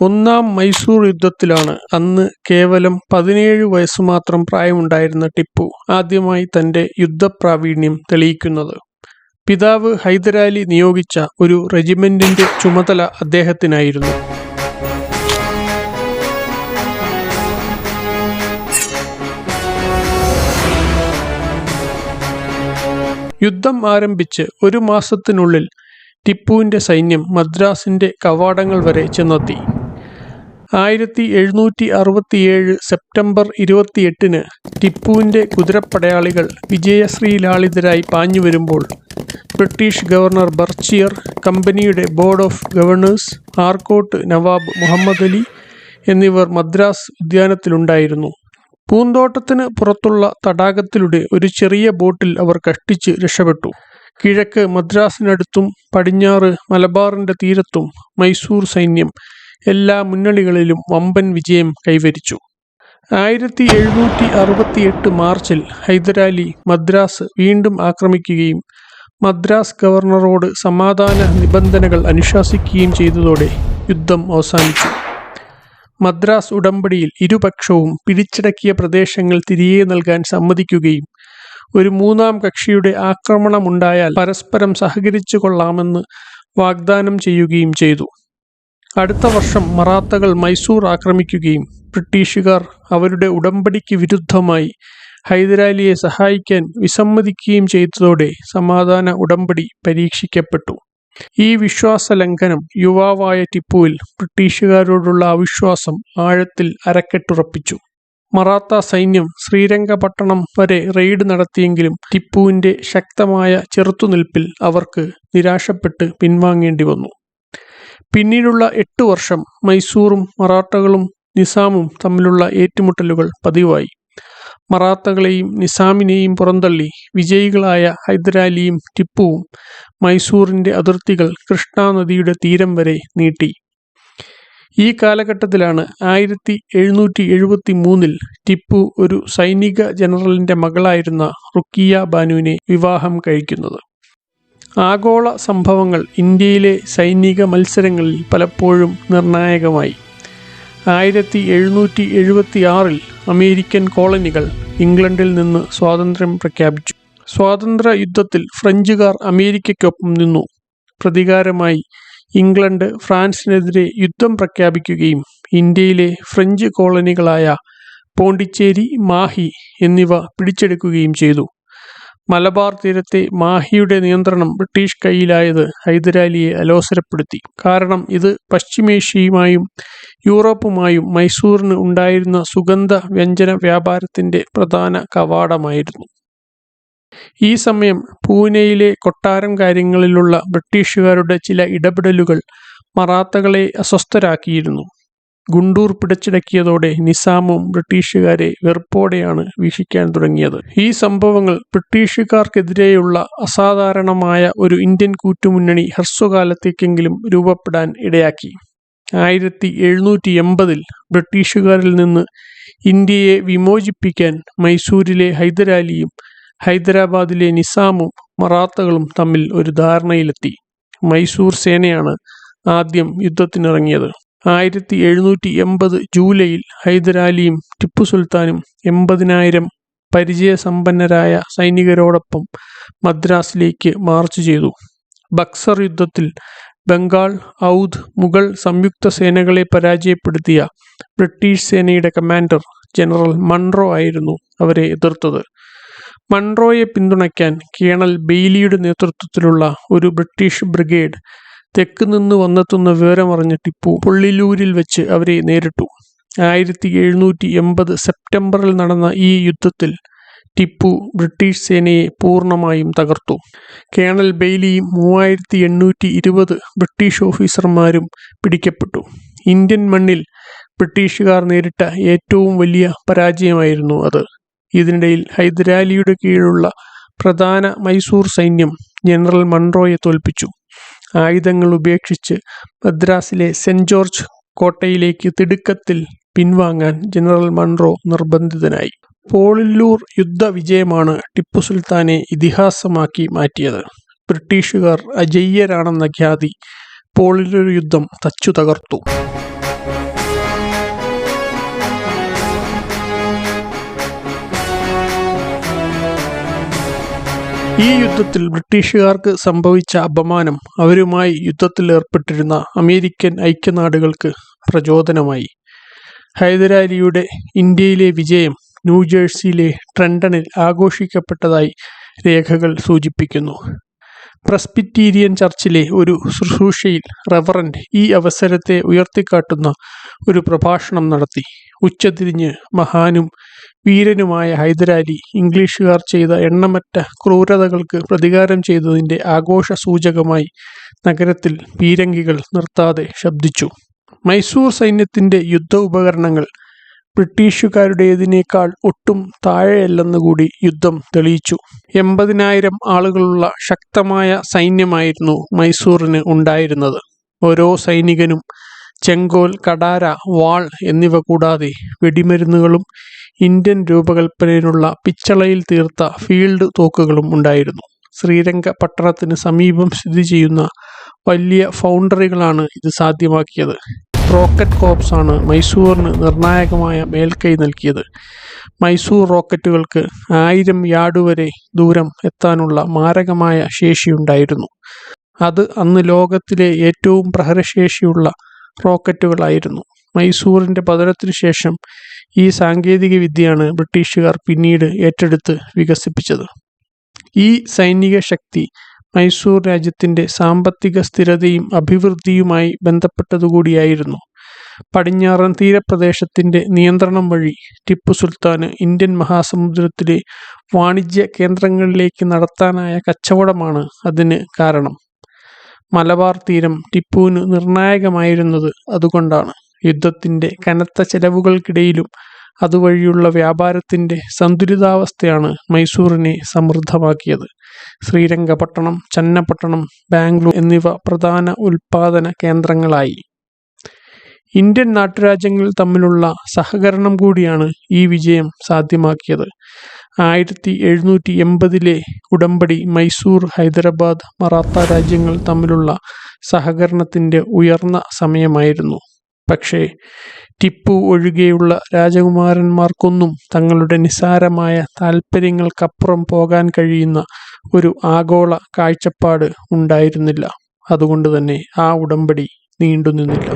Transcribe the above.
ഒന്നാം മൈസൂർ യുദ്ധത്തിലാണ് അന്ന് കേവലം 17 വയസ്സ് മാത്രം പ്രായമുണ്ടായിരുന്ന ടിപ്പു ആദ്യമായി തന്റെ യുദ്ധപ്രാവീണ്യം തെളിയിക്കുന്നത്. പിതാവ് ഹൈദരാലി നിയോഗിച്ച ഒരു റെജിമെന്റിന്റെ ചുമതല അദ്ദേഹത്തിനായിരുന്നു. യുദ്ധം ആരംഭിച്ച് ഒരു മാസത്തിനുള്ളിൽ ടിപ്പുവിന്റെ സൈന്യം മദ്രാസിന്റെ കവാടങ്ങൾ വരെ ചെന്നെത്തി. 1767 സെപ്റ്റംബർ 28-ന് ടിപ്പുവിന്റെ കുതിരപ്പടയാളികൾ വിജയശ്രീലാളിതരായി പാഞ്ഞുവരുമ്പോൾ ബ്രിട്ടീഷ് ഗവർണർ ബർച്ചിയർ, കമ്പനിയുടെ board of governors, Arcot Nawab Muhammad Ali എന്നിവർ മദ്രാസ് ഉദ്യാനത്തിലുണ്ടായിരുന്നു. പൂന്തോട്ടത്തിന് പുറത്തുള്ള തടാകത്തിലൂടെ ഒരു ചെറിയ ബോട്ടിൽ അവർ കഷ്ടിച്ച് രക്ഷപ്പെട്ടു. കിഴക്ക് മദ്രാസിനടുത്തും പടിഞ്ഞാറ് മലബാറിന്റെ തീരത്തും മൈസൂർ സൈന്യം എല്ലാ മുന്നണികളിലും വമ്പൻ വിജയം കൈവരിച്ചു. 1768 മാർച്ചിൽ ഹൈദരാലി മദ്രാസ് വീണ്ടും ആക്രമിക്കുകയും മദ്രാസ് ഗവർണറോട് സമാധാന നിബന്ധനകൾ അനുശാസിക്കുകയും ചെയ്തതോടെ യുദ്ധം അവസാനിച്ചു. മദ്രാസ് ഉടമ്പടിയിൽ ഇരുപക്ഷവും പിടിച്ചടക്കിയ പ്രദേശങ്ങൾ തിരികെ നൽകാൻ സമ്മതിക്കുകയും ഒരു മൂന്നാം കക്ഷിയുടെ ആക്രമണമുണ്ടായാൽ പരസ്പരം സഹകരിച്ചു കൊള്ളാമെന്ന് വാഗ്ദാനം ചെയ്യുകയും ചെയ്തു. അടുത്ത വർഷം മറാത്തകൾ മൈസൂർ ആക്രമിക്കുകയും ബ്രിട്ടീഷുകാർ അവരുടെ ഉടമ്പടിക്ക് വിരുദ്ധമായി ഹൈദരാലിയെ സഹായിക്കാൻ വിസമ്മതിക്കുകയും ചെയ്തതോടെ സമാധാന ഉടമ്പടി പരീക്ഷിക്കപ്പെട്ടു. ഈ വിശ്വാസലംഘനം യുവാവായ ടിപ്പുവിൽ ബ്രിട്ടീഷുകാരോടുള്ള അവിശ്വാസം ആഴത്തിൽ അരക്കെട്ടുറപ്പിച്ചു. മറാത്ത സൈന്യം ശ്രീരംഗപട്ടണം വരെ റെയ്ഡ് നടത്തിയെങ്കിലും ടിപ്പുവിന്റെ ശക്തമായ ചെറുത്തുനിൽപ്പിൽ അവർക്ക് നിരാശപ്പെട്ട് പിൻവാങ്ങേണ്ടി വന്നു. പിന്നീടുള്ള 8 വർഷം മൈസൂറും മറാഠകളും നിസാമും തമ്മിലുള്ള ഏറ്റുമുട്ടലുകൾ പതിവായി. മറാത്തകളെയും നിസാമിനെയും പുറന്തള്ളി വിജയികളായ ഹൈദരാലിയും ടിപ്പുവും മൈസൂറിന്റെ അതിർത്തികൾ കൃഷ്ണാനദിയുടെ തീരം വരെ നീട്ടി. ഈ കാലഘട്ടത്തിലാണ് 1773-ൽ ടിപ്പു ഒരു സൈനിക ജനറലിന്റെ മകളായിരുന്ന റുക്കിയ ബാനുവിനെ വിവാഹം കഴിക്കുന്നത്. ആഗോള സംഭവങ്ങൾ ഇന്ത്യയിലെ സൈനിക മത്സരങ്ങളിൽ പലപ്പോഴും നിർണായകമായി. 1776-ൽ അമേരിക്കൻ കോളനികൾ ഇംഗ്ലണ്ടിൽ നിന്ന് സ്വാതന്ത്ര്യം പ്രഖ്യാപിച്ചു. സ്വാതന്ത്ര്യ യുദ്ധത്തിൽ ഫ്രഞ്ചുകാർ അമേരിക്കയ്ക്കൊപ്പം നിന്നു. പ്രതികാരമായി ഇംഗ്ലണ്ട് ഫ്രാൻസിനെതിരെ യുദ്ധം പ്രഖ്യാപിക്കുകയും ഇന്ത്യയിലെ ഫ്രഞ്ച് കോളനികളായ പോണ്ടിച്ചേരി, മാഹി എന്നിവ പിടിച്ചെടുക്കുകയും ചെയ്തു. മലബാർ തീരത്തെ മാഹിയുടെ നിയന്ത്രണം ബ്രിട്ടീഷ് കയ്യിലായത് ഹൈദരാലിയെ അലോസരപ്പെടുത്തി. കാരണം ഇത് പശ്ചിമേഷ്യയുമായും യൂറോപ്പുമായും മൈസൂറിന് ഉണ്ടായിരുന്ന സുഗന്ധ വ്യഞ്ജന വ്യാപാരത്തിന്റെ പ്രധാന കവാടമായിരുന്നു. ഈ സമയം പൂനെയിലെ കൊട്ടാരം കാര്യങ്ങളിലുള്ള ബ്രിട്ടീഷുകാരുടെ ചില ഇടപെടലുകൾ മറാത്തകളെ അസ്വസ്ഥരാക്കിയിരുന്നു. ഗുണ്ടൂർ പിടിച്ചടക്കിയതോടെ നിസാമും ബ്രിട്ടീഷുകാരെ വെറുപ്പോടെയാണ് വീക്ഷിക്കാൻ തുടങ്ങിയത്. ഈ സംഭവങ്ങൾ ബ്രിട്ടീഷുകാർക്കെതിരെയുള്ള അസാധാരണമായ ഒരു ഇന്ത്യൻ കൂട്ടുമുന്നണി ഹ്രസ്വകാലത്തേക്കെങ്കിലും രൂപപ്പെടാൻ ഇടയാക്കി. 1780-ൽ ബ്രിട്ടീഷുകാരിൽ നിന്ന് ഇന്ത്യയെ വിമോചിപ്പിക്കാൻ മൈസൂരിലെ ഹൈദരാലിയും ഹൈദരാബാദിലെ നിസാമും മറാത്തകളും തമ്മിൽ ഒരു ധാരണയിലെത്തി. മൈസൂർ സേനയാണ് ആദ്യം യുദ്ധത്തിനിറങ്ങിയത്. 1780 ജൂലൈയിൽ ഹൈദരാലിയും ടിപ്പു സുൽത്താനും 80,000 പരിചയസമ്പന്നരായ സൈനികരോടൊപ്പം മദ്രാസിലേക്ക് മാർച്ച് ചെയ്തു. ബക്സർ യുദ്ധത്തിൽ ബംഗാൾ, ഔധ്, മുഗൾ സംയുക്ത സേനകളെ പരാജയപ്പെടുത്തിയ ബ്രിട്ടീഷ് സേനയുടെ കമാൻഡർ ജനറൽ മൺറോ ആയിരുന്നു അവരെ എതിർത്തത്. മൺറോയെ പിന്തുണയ്ക്കാൻ കേണൽ ബെയ്ലിയുടെ നേതൃത്വത്തിലുള്ള ഒരു ബ്രിട്ടീഷ് ബ്രിഗേഡ് തെക്ക് നിന്ന് വന്നെത്തുന്ന വിവരമറിഞ്ഞ ടിപ്പു പുള്ളിലൂരിൽ വെച്ച് അവരെ നേരിട്ടു. 1780 സെപ്റ്റംബറിൽ നടന്ന ഈ യുദ്ധത്തിൽ ടിപ്പു ബ്രിട്ടീഷ് സേനയെ പൂർണ്ണമായും തകർത്തു. കേണൽ ബെയ്ലിയും 3820 ബ്രിട്ടീഷ് ഓഫീസർമാരും പിടിക്കപ്പെട്ടു. ഇന്ത്യൻ മണ്ണിൽ ബ്രിട്ടീഷുകാർ നേരിട്ട ഏറ്റവും വലിയ പരാജയമായിരുന്നു അത്. ഇതിനിടയിൽ ഹൈദരാലിയുടെ കീഴിലുള്ള പ്രധാന മൈസൂർ സൈന്യം ജനറൽ മൺറോയെ തോൽപ്പിച്ചു. ആയുധങ്ങൾ ഉപേക്ഷിച്ച് മദ്രാസിലെ സെന്റ് ജോർജ് കോട്ടയിലേക്ക് തിടുക്കത്തിൽ പിൻവാങ്ങാൻ ജനറൽ മൺറോ നിർബന്ധിതനായി. പോളില്ലൂർ യുദ്ധവിജയമാണ് ടിപ്പു സുൽത്താനെ ഇതിഹാസമാക്കി മാറ്റിയത്. ബ്രിട്ടീഷുകാർ അജയ്യരാണെന്ന ഖ്യാതി പോളില്ലൂർ യുദ്ധം തച്ചു തകർത്തു. ഈ യുദ്ധത്തിൽ ബ്രിട്ടീഷുകാർക്ക് സംഭവിച്ച അപമാനം അവരുമായി യുദ്ധത്തിലേർപ്പെട്ടിരുന്ന അമേരിക്കൻ ഐക്യനാടുകൾക്ക് പ്രചോദനമായി. ഹൈദരാലിയുടെ ഇന്ത്യയിലെ വിജയം ന്യൂജേഴ്സിയിലെ ട്രെൻഡണിൽ ആഘോഷിക്കപ്പെട്ടതായി രേഖകൾ സൂചിപ്പിക്കുന്നു. പ്രസ്ബിറ്റീരിയൻ ചർച്ചിലെ ഒരു ശുശ്രൂഷയിൽ റവറന്റ് ഈ അവസരത്തെ ഉയർത്തിക്കാട്ടുന്ന ഒരു പ്രഭാഷണം നടത്തി. ഉച്ചതിരിഞ്ഞ് മഹാനും വീരനുമായ ഹൈദരാലി ഇംഗ്ലീഷുകാർ ചെയ്ത എണ്ണമറ്റ ക്രൂരതകൾക്ക് പ്രതികാരം ചെയ്തതിൻ്റെ ആഘോഷ സൂചകമായി നഗരത്തിൽ പീരങ്കികൾ നിർത്താതെ ശബ്ദിച്ചു. മൈസൂർ സൈന്യത്തിൻ്റെ യുദ്ധ ഉപകരണങ്ങൾ ബ്രിട്ടീഷുകാരുടേതിനേക്കാൾ ഒട്ടും താഴെയല്ലെന്നുകൂടി യുദ്ധം തെളിയിച്ചു. 80,000 ആളുകളുള്ള ശക്തമായ സൈന്യമായിരുന്നു മൈസൂറിന് ഉണ്ടായിരുന്നത്. ഓരോ സൈനികനും ചെങ്കോൽ, കടാര, വാൾ എന്നിവ കൂടാതെ വെടിമരുന്നുകളും ഇന്ത്യൻ രൂപകൽപ്പനയിലുള്ള പിച്ചളയിൽ തീർത്ത ഫീൽഡ് തോക്കുകളും ഉണ്ടായിരുന്നു. ശ്രീരംഗ പട്ടണത്തിന് സമീപം സ്ഥിതി ചെയ്യുന്ന വലിയ ഫൗണ്ടറികളാണ് ഇത് സാധ്യമാക്കിയത്. റോക്കറ്റ് കോർപ്സ് ആണ് മൈസൂറിന് നിർണായകമായ മേൽക്കൈ നൽകിയത്. മൈസൂർ റോക്കറ്റുകൾക്ക് 1000 യാർഡ് വരെ ദൂരം എത്താനുള്ള മാരകമായ ശേഷിയുണ്ടായിരുന്നു. അത് അന്ന് ലോകത്തിലെ ഏറ്റവും പ്രഹരശേഷിയുള്ള റോക്കറ്റുകളായിരുന്നു. മൈസൂറിൻ്റെ പതനത്തിനു ശേഷം ഈ സാങ്കേതിക വിദ്യയാണ് ബ്രിട്ടീഷുകാർ പിന്നീട് ഏറ്റെടുത്ത് വികസിപ്പിച്ചത്. ഈ സൈനിക ശക്തി മൈസൂർ രാജ്യത്തിൻ്റെ സാമ്പത്തിക സ്ഥിരതയും അഭിവൃദ്ധിയുമായി ബന്ധപ്പെട്ടതുകൂടിയായിരുന്നു. പടിഞ്ഞാറൻ തീരപ്രദേശത്തിൻ്റെ നിയന്ത്രണം വഴി ടിപ്പു സുൽത്താന് ഇന്ത്യൻ മഹാസമുദ്രത്തിലെ വാണിജ്യ കേന്ദ്രങ്ങളിലേക്ക് നടത്താനായ കച്ചവടമാണ് അതിന് കാരണം. മലബാർ തീരം ടിപ്പുവിന് നിർണായകമായിരുന്നത് അതുകൊണ്ടാണ്. യുദ്ധത്തിൻ്റെ കനത്ത ചെലവുകൾക്കിടയിലും അതുവഴിയുള്ള വ്യാപാരത്തിൻ്റെ സന്തുലിതാവസ്ഥയാണ് മൈസൂറിനെ സമൃദ്ധമാക്കിയത്. ശ്രീരംഗപട്ടണം, ചന്നപട്ടണം, ബാംഗ്ലൂർ എന്നിവ പ്രധാന ഉൽപാദന കേന്ദ്രങ്ങളായി. ഇന്ത്യൻ നാട്ടുരാജ്യങ്ങൾ തമ്മിലുള്ള സഹകരണം കൂടിയാണ് ഈ വിജയം സാധ്യമാക്കിയത്. 1780 ഉടമ്പടി മൈസൂർ, ഹൈദരാബാദ്, മറാത്ത രാജ്യങ്ങൾ തമ്മിലുള്ള സഹകരണത്തിൻ്റെ ഉയർന്ന സമയമായിരുന്നു. പക്ഷേ ടിപ്പു ഒഴികെയുള്ള രാജകുമാരന്മാർക്കൊന്നും തങ്ങളുടെ നിസ്സാരമായ താൽപ്പര്യങ്ങൾക്കപ്പുറം പോകാൻ കഴിയുന്ന ഒരു ആഗോള കാഴ്ചപ്പാട് ഉണ്ടായിരുന്നില്ല. അതുകൊണ്ട് തന്നെ ആ ഉടമ്പടി നീണ്ടുനിന്നില്ല.